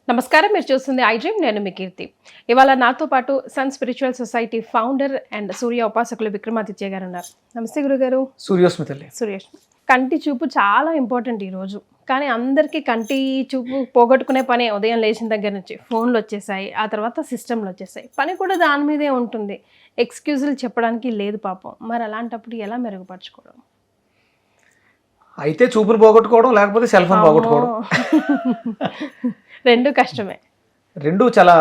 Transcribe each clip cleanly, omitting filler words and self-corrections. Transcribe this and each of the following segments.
నమస్కారం, మీరు చూస్తుంది ఐ డ్రీమ్. నేను మీ కీర్తి. ఇవాళ నాతో పాటు Sun spiritual society founder and Surya ఉపాసకులు విక్రమాదిత్య గారు ఉన్నారు. నమస్తే గురుగారు. సూర్యోస్మితల్లి. సురేష్, కంటి చూపు చాలా ఇంపార్టెంట్ ఈరోజు. కానీ అందరికీ కంటి చూపు పోగొట్టుకునే పని ఉదయం లేచిన దగ్గర నుంచి. ఫోన్లు వచ్చేసాయి, ఆ తర్వాత సిస్టమ్లు వచ్చేసాయి, పని కూడా దాని మీదే ఉంటుంది. ఎక్స్క్యూజులు చెప్పడానికి లేదు పాపం. మరి అలాంటప్పుడు ఎలా మెరుగుపరచుకోవడం? అయితే చూపులు పోగొట్టుకోవడం, లేకపోతే సెల్ ఫోన్ పోగొట్టుకోవడం. రెండు కష్టమే. రెండు చాలా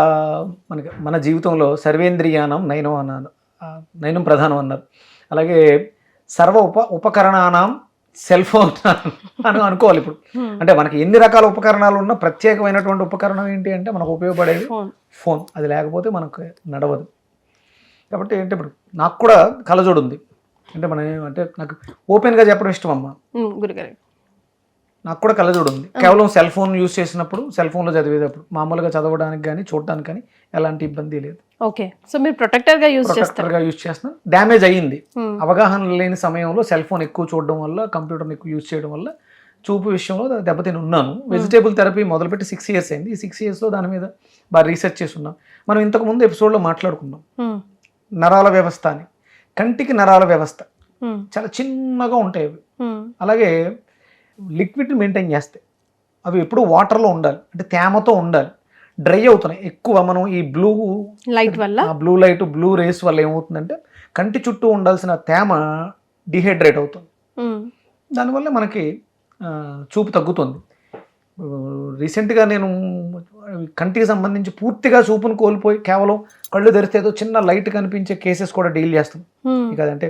మన జీవితంలో సర్వేంద్రియానం నయనం ప్రధానం అన్నారు. అలాగే సర్వ ఉపకరణానం సెల్ ఫోన్ అని అనుకోవాలి. ఇప్పుడు అంటే మనకి ఎన్ని రకాల ఉపకరణాలు ఉన్నా ప్రత్యేకమైనటువంటి ఉపకరణం ఏంటి అంటే మనకు ఉపయోగపడేది ఫోన్. అది లేకపోతే మనకు నడవదు. కాబట్టి ఏంటి, ఇప్పుడు నాకు కూడా కళ్ళజోడు ఉంది. అంటే నాకు ఓపెన్గా చెప్పడం ఇష్టం అమ్మ. గురుగారు, నాకు కూడా కళ్ళజోడు ఉంది. కేవలం సెల్ ఫోన్ యూజ్ చేసినప్పుడు, సెల్ ఫోన్లో చదివేటప్పుడు, మామూలుగా చదవడానికి కానీ చూడటానికి కానీ ఎలాంటి ఇబ్బంది లేదు. ఓకే, సో మీరు ప్రొటెక్టర్గా యూజ్ చేస్తున్నాను. డ్యామేజ్ అయ్యింది. అవగాహన లేని సమయంలో సెల్ ఫోన్ ఎక్కువ చూడడం వల్ల, కంప్యూటర్ని ఎక్కువ యూజ్ చేయడం వల్ల చూపు విషయంలో దెబ్బతిని ఉన్నాను. వెజిటేబుల్ థెరపీ మొదలుపెట్టి 6 years అయింది. ఈ 6 yearsలో దాని మీద బాగా రీసెర్చ్ చేసి ఉన్నాం. మనం ఇంతకుముందు ఎపిసోడ్లో మాట్లాడుకున్నాం నరాల వ్యవస్థ అని. కంటికి నరాల వ్యవస్థ చాలా చిన్నగా ఉంటాయి అవి. అలాగే లిక్విడ్ మెయింటైన్ చేస్తాయి. అవి ఎప్పుడు వాటర్లో ఉండాలి, అంటే తేమతో ఉండాలి. డ్రై అవుతున్నాయి ఎక్కువ. మనం ఈ బ్లూ లైట్ బ్లూ రేస్ వల్ల ఏమవుతుందంటే కంటి చుట్టూ ఉండాల్సిన తేమ డిహైడ్రేట్ అవుతుంది. దానివల్ల మనకి చూపు తగ్గుతుంది. రీసెంట్గా నేను కంటికి సంబంధించి పూర్తిగా చూపును కోల్పోయి కేవలం కళ్ళు తెరిస్తే ఏదో చిన్న లైట్ కనిపించే కేసెస్ కూడా డీల్ చేస్తాం. ఇక అదంటే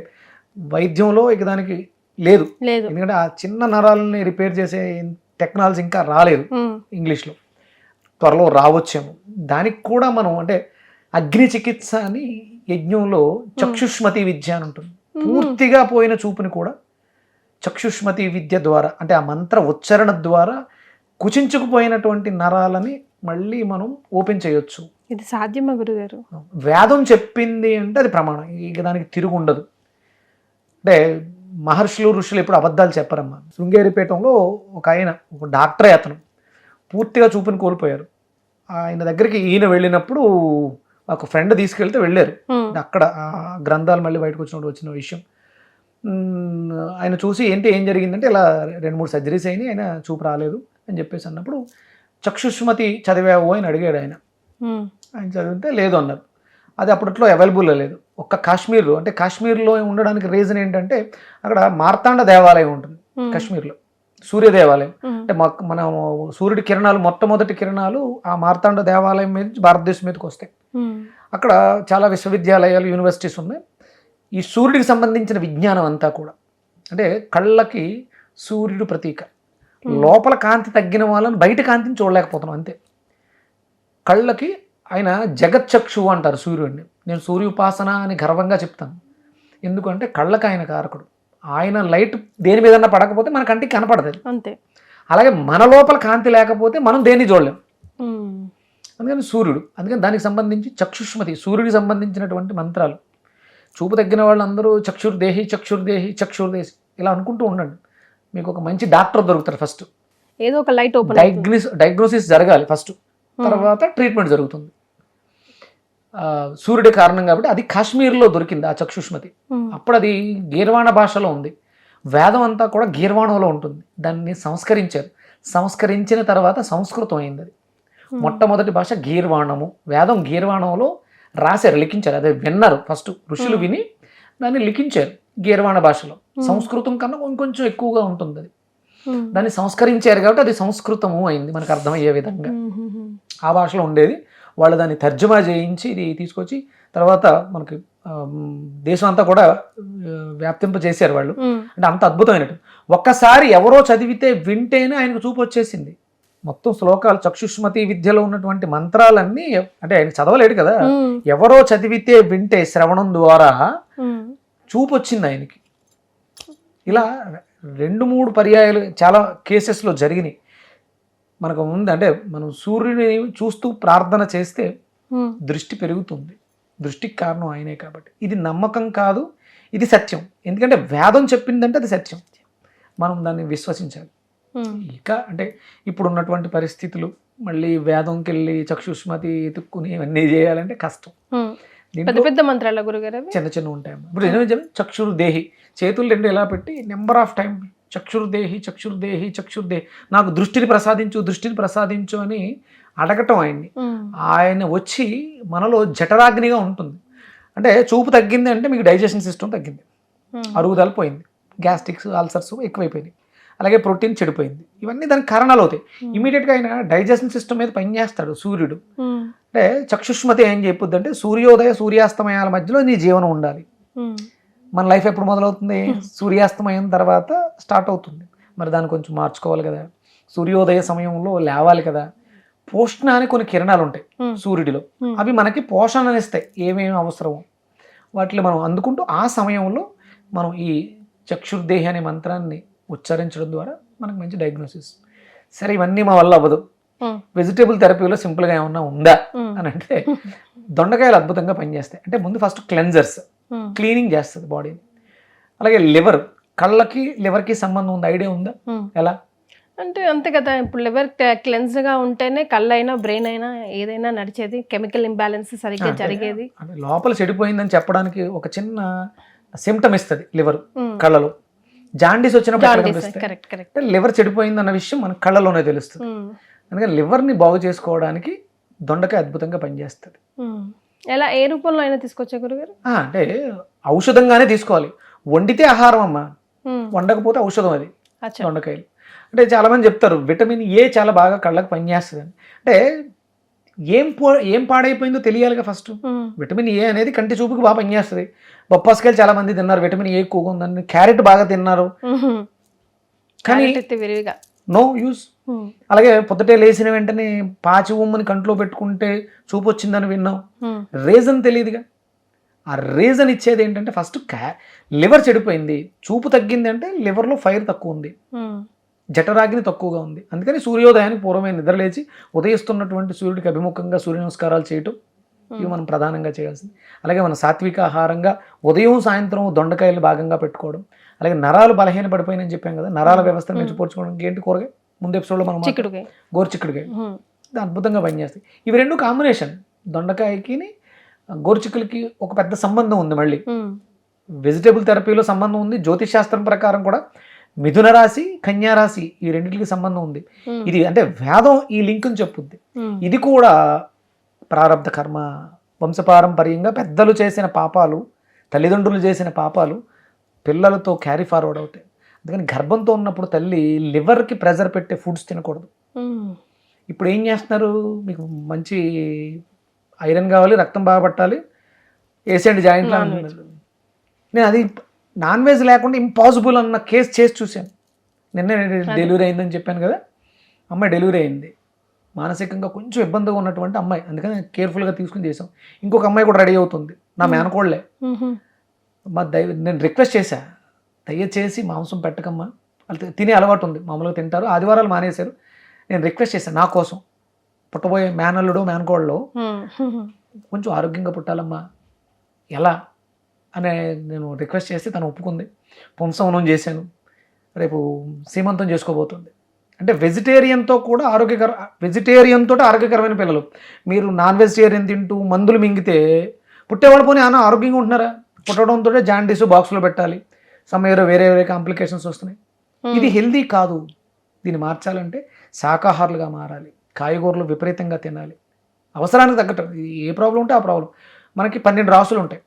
వైద్యంలో ఇక దానికి లేదు. ఎందుకంటే ఆ చిన్న నరాలని రిపేర్ చేసే టెక్నాలజీ ఇంకా రాలేదు. ఇంగ్లీష్లో త్వరలో రావచ్చేమో. దానికి కూడా మనం అంటే అగ్ని చికిత్స అని యజ్ఞంలో చక్షుష్మతి విద్య అని ఉంటుంది. పూర్తిగా పోయిన చూపుని కూడా చక్షుష్మతి విద్య ద్వారా, అంటే ఆ మంత్ర ఉచ్చారణ ద్వారా కుచించుకుపోయినటువంటి నరాలని మళ్ళీ మనం ఓపెన్ చేయొచ్చు. ఇది సాధ్యమా గురుగారు? వేదం చెప్పింది అంటే అది ప్రమాణం. ఇక దానికి తిరుగు ఉండదు. అంటే మహర్షులు ఋషులు ఎప్పుడు అబద్ధాలు చెప్పరమ్మా. శృంగేరిపేటంలో ఒక డాక్టరే, అతను పూర్తిగా చూపుని కోల్పోయారు. ఆయన దగ్గరికి ఈయన వెళ్ళినప్పుడు ఒక ఫ్రెండ్ తీసుకెళ్తే వెళ్ళారు. అక్కడ ఆ గ్రంథాలు మళ్ళీ బయటకు వచ్చిన విషయం ఆయన చూసి ఏం జరిగిందంటే ఇలా 2-3 సర్జరీస్ అయినాయి, ఆయన చూపు రాలేదు అని చెప్పేసి అన్నప్పుడు చక్షుష్మతి చదివావు అని అడిగాడు ఆయన. చదివితే లేదు అన్నారు. అది అప్పట్లో అవైలబుల్ లేదు. ఒక్క కాశ్మీర్లో, అంటే కాశ్మీర్లో ఉండడానికి రీజన్ ఏంటంటే అక్కడ మార్తాండ దేవాలయం ఉంటుంది కాశ్మీర్లో, సూర్య దేవాలయం. అంటే మన సూర్యుడి కిరణాలు, మొట్టమొదటి కిరణాలు ఆ మార్తాండ దేవాలయం మీద భారతదేశం మీదకి వస్తాయి. అక్కడ చాలా విశ్వవిద్యాలయాలు, యూనివర్సిటీస్ ఉన్నాయి. ఈ సూర్యుడికి సంబంధించిన విజ్ఞానం అంతా కూడా, అంటే కళ్ళకి సూర్యుడు ప్రతీక. లోపల కాంతి తగ్గిన వాళ్ళని బయట కాంతిని చూడలేకపోతున్నాం అంతే. కళ్ళకి ఆయన జగచ్చక్షు అంటారు సూర్యుడిని. నేను సూర్యోపాసన అని గర్వంగా చెప్తాను. ఎందుకంటే కళ్ళకి ఆయన కారకుడు. ఆయన లైట్ దేని మీదన్నా పడకపోతే మన కంటికి కనపడదు అంతే. అలాగే మన లోపల కాంతి లేకపోతే మనం దేన్ని చూడలేం. అందుకని సూర్యుడు, అందుకని దానికి సంబంధించి చక్షుష్మతి, సూర్యుడికి సంబంధించినటువంటి మంత్రాలు. చూపు తగ్గిన వాళ్ళందరూ చక్షుర్దేహి చక్షుర్దేహి చక్షుర్దేహి ఇలా అనుకుంటూ ఉండండి. మీకు ఒక మంచి డాక్టర్ దొరుకుతారు. ఫస్ట్ ఏదో ఒక లైట్ ఓపెన్ డయాగ్నోసిస్ జరగాలి ఫస్ట్, తర్వాత ట్రీట్మెంట్ జరుగుతుంది. సూర్యుడి కారణం కాబట్టి అది కాశ్మీర్లో దొరికింది ఆ చక్షుష్మతి. అప్పుడు అది గీర్వాణ భాషలో ఉంది. వేదం అంతా కూడా గీర్వాణంలో ఉంటుంది. దాన్ని సంస్కరించిన తర్వాత సంస్కృతం అయింది. అది మొట్టమొదటి భాష గీర్వాణము. వేదం గీర్వాణంలో రాశారు, లిఖించారు. అదే విన్నారు ఫస్ట్ ఋషులు, విని దాన్ని లిఖించారు గీర్వాణ భాషలో. సంస్కృతం కన్నా ఇంకొంచెం ఎక్కువగా ఉంటుంది అది. దాన్ని సంస్కరించారు కాబట్టి అది సంస్కృతము అయింది, మనకు అర్థమయ్యే విధంగా. ఆ భాషలో ఉండేది. వాళ్ళు దాన్ని తర్జుమా చేయించి ఇది తీసుకొచ్చి తర్వాత మనకి దేశం అంతా కూడా వ్యాప్తింపజేశారు వాళ్ళు. అంటే అంత అద్భుతమైనట్టు. ఒక్కసారి ఎవరో చదివితే వింటేనే ఆయనకు చూపు వచ్చేసింది. మొత్తం శ్లోకాలు చక్షుష్మతి విద్యలో ఉన్నటువంటి మంత్రాలన్నీ, అంటే ఆయన చదవలేడు కదా, ఎవరో చదివితే వింటే శ్రవణం ద్వారా చూపు వచ్చింది ఆయనకి. ఇలా 2-3 పర్యాయాలు చాలా కేసెస్లో జరిగినాయి. మనకు ముందు అంటే మనం సూర్యుని చూస్తూ ప్రార్థన చేస్తే దృష్టి పెరుగుతుంది. దృష్టికి కారణం ఆయనే. కాబట్టి ఇది నమ్మకం కాదు, ఇది సత్యం. ఎందుకంటే వేదం చెప్పిందంటే అది సత్యం, మనం దాన్ని విశ్వసించాలి. ఇక అంటే ఇప్పుడు ఉన్నటువంటి పరిస్థితులు మళ్ళీ వేదంకి వెళ్ళి చక్షుష్మతి ఎత్తుక్కుని ఇవన్నీ చేయాలంటే కష్టం. పెద్ద పెద్ద మంత్రాల గురుగారు అవి? చిన్న చిన్న ఉంటాయి. ఇప్పుడు ఏమైనా చక్షురు దేహి, చేతులు రెండు ఎలా పెట్టి నెంబర్ ఆఫ్ టైం చక్షుర్దేహి చక్షుర్దేహి చక్షుర్దేహి, నాకు దృష్టిని ప్రసాదించు అని అడగటం ఆయన్ని. ఆయన వచ్చి మనలో జఠరాగ్నిగా ఉంటుంది. అంటే చూపు తగ్గింది అంటే మీకు డైజెషన్ సిస్టమ్ తగ్గింది, అరుగుదల పోయింది, గ్యాస్ట్రిక్స్ అల్సర్స్ ఎక్కువైపోయినాయి, అలాగే ప్రోటీన్ చెడిపోయింది. ఇవన్నీ దానికి కారణాలు అవుతాయి. ఇమీడియట్గా ఆయన డైజెషన్ సిస్టమ్ మీద పనిచేస్తాడు సూర్యుడు. అంటే చక్షుష్మతి ఏం చెప్పొద్దు అంటే సూర్యోదయ సూర్యాస్తమయాల మధ్యలో నీ జీవనం ఉండాలి. మన లైఫ్ ఎప్పుడు మొదలవుతుంది? సూర్యాస్తమయం తర్వాత స్టార్ట్ అవుతుంది. మరి దాన్ని కొంచెం మార్చుకోవాలి కదా. సూర్యోదయ సమయంలో లేవాలి కదా. పోషణ అని కొన్ని కిరణాలు ఉంటాయి సూర్యుడిలో, అవి మనకి పోషణనిస్తాయి. ఏమేమి అవసరమో వాటిని మనం అందుకుంటూ ఆ సమయంలో మనం ఈ చక్షుర్దేహి అనే మంత్రాన్ని ఉచ్చరించడం ద్వారా మనకు మంచి డయాగ్నోసిస్. సరే ఇవన్నీ మా వల్ల అవ్వదు, వెజిటేబుల్ థెరపీలో సింపుల్గా ఏమన్నా ఉందా అని అంటే దొండకాయలు అద్భుతంగా పనిచేస్తాయి. అంటే ముందు ఫస్ట్ క్లెన్జర్స్, క్లీనింగ్ చేస్తుంది బాడీని. అలాగే కళ్ళకి లివర్కి సంబంధం ఉంది, ఐడియా ఉందా? ఎలా అంటే అంతే కదా, ఇప్పుడు లివర్ క్లెన్స్గా ఉంటేనే కళ్ళు అయినా బ్రెయిన్ అయినా ఏదైనా నడిచేది, కెమికల్ ఇంబ్యాలెన్స్ సరిగ్గా జరిగేది. లోపల చెడిపోయిందని చెప్పడానికి ఒక చిన్న సిమ్టమ్ ఇస్తుంది లివర్ కళ్ళలో. జాండీస్ వచ్చినప్పుడు లివర్ చెడిపోయింది అన్న విషయం మన కళ్ళలోనే తెలుస్తుంది. అందుకని లివర్ని బాగు చేసుకోవడానికి దొండకాయ అద్భుతంగా పనిచేస్తుంది. ఎలా, ఏ రూపంలో అయినా తీసుకొచ్చే గురుగారు? అంటే ఔషధంగానే తీసుకోవాలి. వండితే ఆహారం అమ్మా, వండకపోతే ఔషధం అది దొండకాయలు. అంటే చాలా మంది చెప్తారు విటమిన్ ఏ చాలా బాగా కళ్ళకు పనిచేస్తుంది అని. అంటే ఏం పాడైపోయిందో తెలియాలిగా ఫస్ట్. విటమిన్ ఏ అనేది కంటి చూపుకి బాగా పనిచేస్తుంది. బొప్పాస్కాయలు చాలా మంది తిన్నారు, విటమిన్ ఏ ఎక్కువగా ఉందని. క్యారెట్ బాగా తిన్నారు కానీ నో యూస్. అలాగే పొద్దుటే లేచిన వెంటనే పాచి ఉమ్మని కంట్లో పెట్టుకుంటే చూపు వచ్చిందని విన్నాం, రీజన్ తెలియదుగా. ఆ రీజన్ ఇచ్చేది ఏంటంటే ఫస్ట్ లివర్ చెడిపోయింది, చూపు తగ్గింది అంటే లివర్లో ఫైర్ తక్కువ ఉంది, జఠరాగ్ని తక్కువగా ఉంది. అందుకని సూర్యోదయానికి పూర్వమే నిద్రలేచి ఉదయిస్తున్నటువంటి సూర్యుడికి అభిముఖంగా సూర్య నమస్కారాలు చేయటం ఇవి మనం ప్రధానంగా చేయాల్సింది. అలాగే మన సాత్విక ఆహారంగా ఉదయం సాయంత్రం దొండకాయలు భాగంగా పెట్టుకోవడం. అలాగే నరాలు బలహీన పడిపోయినని చెప్పాం కదా, నరాల వ్యవస్థను మెరుగుపరుచుకోవడానికి ఏంటి కూరగాయ? ముందు ఎపిసోడ్లో మనం గోరుచిక్కుడుకాయ అద్భుతంగా పనిచేస్తాయి. ఇవి రెండు కాంబినేషన్. దొండకాయకి గోరుచిక్కులకి ఒక పెద్ద సంబంధం ఉంది. మళ్ళీ వెజిటేబుల్ థెరపీలో సంబంధం ఉంది. జ్యోతిష్ శాస్త్రం ప్రకారం కూడా మిథున రాశి కన్యా రాశి ఈ రెండింటికి సంబంధం ఉంది. ఇది అంటే వేదం ఈ లింక్ని చెప్పుద్ది. ఇది కూడా ప్రారబ్ధ కర్మ, వంశపారంపర్యంగా పెద్దలు చేసిన పాపాలు, తల్లిదండ్రులు చేసిన పాపాలు పిల్లలతో క్యారీ ఫార్వర్డ్ అవుతాయి. అందుకని గర్భంతో ఉన్నప్పుడు తల్లి లివర్కి ప్రెజర్ పెట్టే ఫుడ్స్ తినకూడదు. ఇప్పుడు ఏం చేస్తున్నారు, మీకు మంచి ఐరన్ కావాలి, రక్తం బాగా పట్టాలి, ఏసెంట్ జాయింట్లో. నేను అది నాన్ వెజ్ లేకుండా ఇంపాసిబుల్ అన్న కేసు చేసి చూశాను. నిన్నే డెలివరీ అయిందని చెప్పాను కదా, అమ్మాయి డెలివరీ అయింది, మానసికంగా కొంచెం ఇబ్బందిగా ఉన్నటువంటి అమ్మాయి. అందుకని కేర్ఫుల్గా తీసుకుని చేసాం. ఇంకొక అమ్మాయి కూడా రెడీ అవుతుంది, నా మేనకోళ్లే. నేను రిక్వెస్ట్ చేశా, దయచేసి మాంసం పెట్టకమ్మా, వాళ్ళు తినే అలవాటు ఉంది, మామూలుగా తింటారు, ఆదివారాలు మానేశారు. నేను రిక్వెస్ట్ చేశాను, నా కోసం పుట్టబోయే మేనల్లుడు మేనకోళ్ళు కొంచెం ఆరోగ్యంగా పుట్టాలమ్మా, ఎలా అనే నేను రిక్వెస్ట్ చేస్తే తను ఒప్పుకుంది. పుంసవనం చేశాను, రేపు సీమంతం చేసుకోబోతుంది. అంటే వెజిటేరియన్తో ఆరోగ్యకరమైన పిల్లలు. మీరు నాన్ వెజిటేరియన్ తింటూ మందులు మింగితే పుట్టేవాళ్ళు పోనీ అన్న ఆరోగ్యంగా ఉంటున్నారా? పుట్టడంతో జాండీస్ బాక్స్లో పెట్టాలి, సమయంలో వేరే కాంప్లికేషన్స్ వస్తున్నాయి. ఇది హెల్దీ కాదు. దీన్ని మార్చాలంటే శాకాహారులుగా మారాలి, కాయగూరలు విపరీతంగా తినాలి, అవసరానికి తగ్గట్టు. ఏ ప్రాబ్లం ఉంటే ఆ ప్రాబ్లం. మనకి 12 రాసులు ఉంటాయి,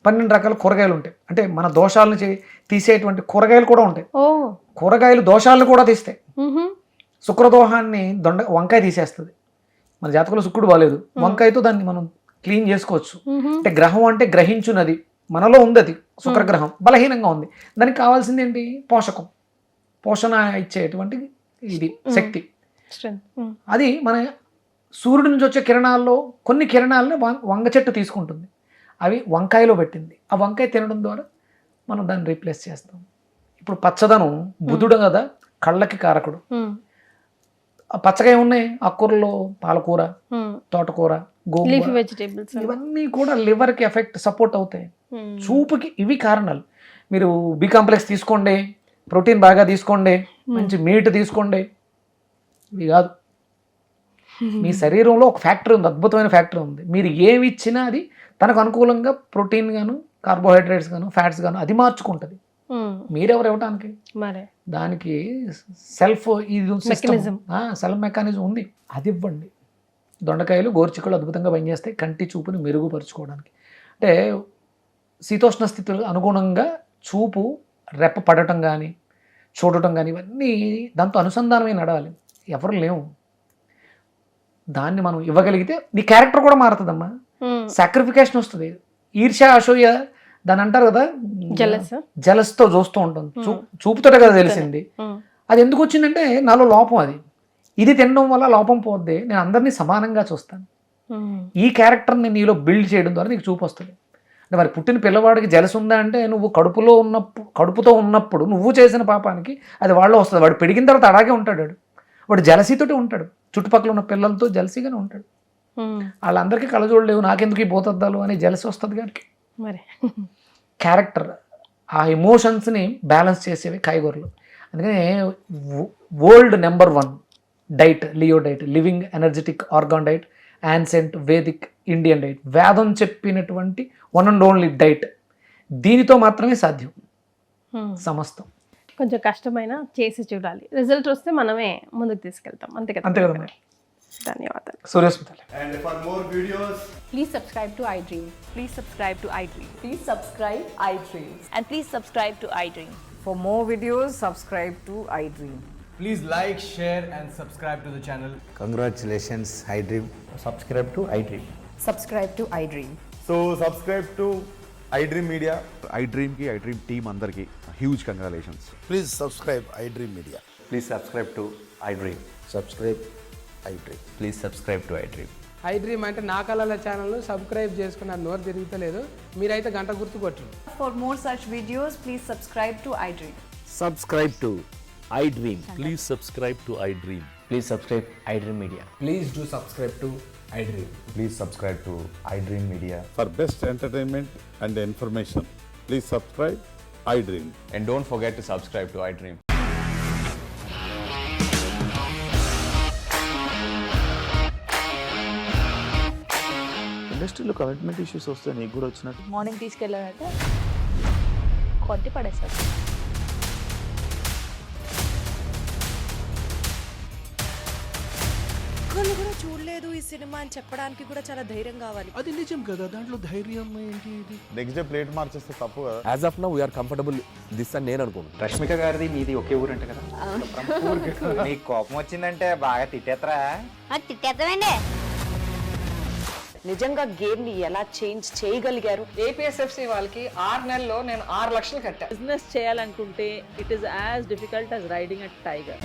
12 రకాల కూరగాయలు ఉంటాయి. అంటే మన దోషాలను తీసేటువంటి కూరగాయలు కూడా ఉంటాయి. కూరగాయలు దోషాలను కూడా తీస్తాయి. శుక్రదోహాన్ని వంకాయ తీసేస్తుంది. మన జాతకంలో శుక్రుడు బాలేదు, వంకాయతో దాన్ని మనం క్లీన్ చేసుకోవచ్చు. అంటే గ్రహం అంటే గ్రహించున్నది, మనలో ఉంది. అది శుక్రగ్రహం బలహీనంగా ఉంది, దానికి కావాల్సింది ఏంటి? పోషణ ఇచ్చేటువంటి ఇది శక్తి. అది మన సూర్యుడి నుంచి వచ్చే కిరణాల్లో కొన్ని కిరణాలను వంగ చెట్టు తీసుకుంటుంది, అవి వంకాయలో పెట్టింది. ఆ వంకాయ తినడం ద్వారా మనం దాన్ని రీప్లేస్ చేస్తాం. ఇప్పుడు పచ్చదనం బుధుడు కదా, కళ్ళకి కారకుడు. ఆ పచ్చగా ఏమున్నాయి ఆకుకూరలో? పాలకూర, తోటకూర, గోంగూర, వెజిటేబుల్స్, ఇవన్నీ కూడా లివర్కి ఎఫెక్ట్ సపోర్ట్ అవుతాయి. చూపుకి ఇవి కారణాలు. మీరు బి కాంప్లెక్స్ తీసుకోండి, ప్రోటీన్ బాగా తీసుకోండి, మంచి మీట్ తీసుకోండి, ఇది కాదు. మీ శరీరంలో ఒక ఫ్యాక్టరీ ఉంది, అద్భుతమైన ఫ్యాక్టరీ ఉంది. మీరు ఏమి ఇచ్చినా అది తనకు అనుకూలంగా ప్రోటీన్ గాను, కార్బోహైడ్రేట్స్ గాను, ఫ్యాట్స్ గాను అది మార్చుకుంటుంది. మీరెవరు ఇవ్వటానికి? మరి దానికి సెల్ఫ్ ఇది సెల్ఫ్ మెకానిజం ఉంది, అది ఇవ్వండి. దొండకాయలు, గోరుచిక్కులు అద్భుతంగా పనిచేస్తాయి కంటి చూపుని మెరుగుపరుచుకోవడానికి. అంటే శీతోష్ణ స్థితులకు అనుగుణంగా చూపు రెప్ప పడటం కానీ, చూడటం కానీ, ఇవన్నీ దాంతో అనుసంధానమే నడవాలి. ఎవరు లేవు. దాన్ని మనం ఇవ్వగలిగితే నీ క్యారెక్టర్ కూడా మారుతుందమ్మా. సాక్రిఫికేషన్ వస్తుంది. ఈర్ష్య, అసూయ దాని అంటారు కదా, జలస్తో చూస్తూ ఉంటుంది. చూపుతోటే కదా తెలిసింది. అది ఎందుకు వచ్చిందంటే నాలో లోపం అది. ఇది తినడం వల్ల లోపం పోద్ది. నేను అందరినీ సమానంగా చూస్తాను. ఈ క్యారెక్టర్ని నీలో బిల్డ్ చేయడం ద్వారా నీకు చూపు వస్తుంది. అంటే మరి పుట్టిన పిల్లవాడికి జలస్ ఉందా అంటే నువ్వు కడుపుతో ఉన్నప్పుడు నువ్వు చేసిన పాపానికి అది వాళ్ళలో వస్తుంది. వాడు పెరిగిన తర్వాత అలాగే ఉంటాడు. వాడు జలసీతోటే ఉంటాడు, చుట్టుపక్కల ఉన్న పిల్లలతో జలసీగానే ఉంటాడు. వాళ్ళందరికీ కళ్ళజోడు లేవు, నాకెందుకు ఈ పోతద్దాలు అని జలసి వస్తుంది. కానీ మరి క్యారెక్టర్, ఆ ఎమోషన్స్ని బ్యాలెన్స్ చేసేవి కాయగూరలు. అందుకని world number 1 diet Leo diet, living energetic organ diet, ancient Vedic Indian diet, వేదం చెప్పినటువంటి వన్ అండ్ ఓన్లీ డైట్. దీనితో మాత్రమే సాధ్యం సమస్తం. కొంచెం కష్టమైన చేసి చూడాలి, రిజల్ట్ వస్తే మనమే ముందుకు తీసుకెళ్తాం. అంతే కదా? అంతే కదా మేడం. ధన్యవాదాలు. సూర్యస్మితలు. And for more videos, Please subscribe to iDream. Please subscribe to iDream. Please subscribe iDream. And please subscribe to iDream. For more videos, subscribe to iDream. please like, share, and subscribe to the channel. Congratulations, iDream. Subscribe to iDream. Subscribe to iDream. So subscribe to iDream Media. iDream team అందరికి huge congratulations. Please subscribe iDream Media. Please subscribe to iDream. Subscribe iDream. Please subscribe to iDream. iDream అంటే నా కళల channel subscribe చేసుకున్న నోరు తిరుగుతలేదు, మీరైతే గంట గుర్తు కొట్టండి. For more such videos, please subscribe to iDream. Subscribe to iDream. Please subscribe to iDream. Please subscribe iDream Media. Please do subscribe to iDream. Please subscribe to iDream Media. For best entertainment and information, please subscribe iDream. And don't forget to subscribe to iDream. ఇండస్ట్రీలో commitment issues వస్తే నీకు కూడా వచ్చినట్టు morning తీసుకెళ్ళాలంటే కొట్టి పడేస్తారు. ఒక్కళ్ళు కూడా చూడలేదు ఈ సినిమా అని చెప్పడానికి కూడా చాలా ధైర్యం కావాలి. అది నిజం కదా, దాంట్లో ధైర్యం ఏంటి? ఇది నెక్స్ట్ డే ప్లేట్ మార్చేస్తే తప్పు కదా. As of now we are comfortable this అని నేను అనుకుంటున్నాను. రష్మిక గారిది మీది ఒకే ఊరంట కదా? నీకు కోపం వచ్చిందంటే బాగా తిట్టేత్తరా? తిట్టేద్దామండి. నిజంగా గేమ్ ని ఎలా చేంజ్ చేయగలిగారు? ఏపీఎస్ఎఫ్సి వాళ్ళకి 6 నెలల్లో నేను 6 లక్షలు కట్టాను. బిజినెస్ చేయాలనుకుంటే it is as difficult as riding a tiger.